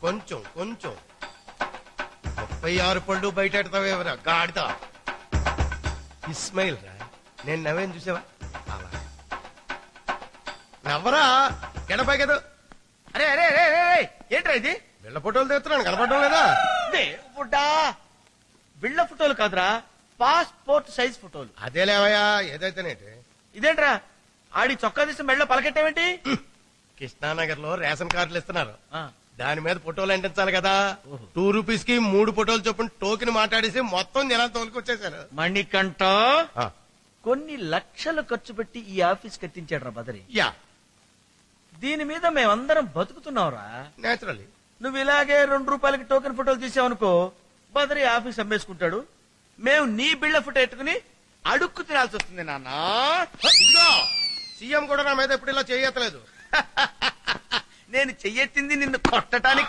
కొంచెం 36 పళ్ళు బయట ఎడతావేవరా గాడిద. ఇస్మాయిల్ రా, నేను నవ్వేం చూసావా? అలా నవ్వరా, ఎడపై కదా. అరే అరే అరే అరే ఏంట్రా ఇది? బిళ్ళ ఫోటోలు తెస్తున్నాను, కనపడడం లేదా? దేవుడా, బిళ్ళ ఫోటోలు కాదురా, పాస్పోర్ట్ సైజ్ ఫోటోలు. అదే లేవయ్యా, ఏదైతేనేంటి. ఇదేంట్రా, ఆడి చొక్కా తీసి మెళ్ళ పలకెట్టావేంటి? కృష్ణానగర్ లో రేషన్ కార్డులు ఇస్తున్నారు, ఆ, దాని మీద ఫోటోలు అంటించాలి కదా. ఓహో. 2 రూపీస్ కి 3 ఫోటోలు చొప్పున టోకెన్ మాట్లాడేసి మొత్తం జనాలు తోలుకొచ్చేసారు. మణికంఠ ఆ, కొన్ని లక్షలు ఖర్చు పెట్టి ఈ ఆఫీస్ కట్టించాడు రా బదరి. యా, దీని మీద మేమందరం బతుకుతున్నావురా. నేచురల్లీ. నువ్వు ఇలాగే 2 రూపాయలకి టోకెన్ ఫోటోలు తీసావనుకో, బదరి ఆఫీస్ అమ్మేసుకుంటాడు. మేము నీ బిళ్ళ ఫోటో ఎట్టుకుని అడుక్కు తినాల్సి వస్తుంది నాన్న. ఇదిగో, సీఎం కూడా నా మీద ఎప్పుడు ఇలా చేయట్లేదు. నేను చెయ్యెత్తింది నిన్ను కొట్టడానికి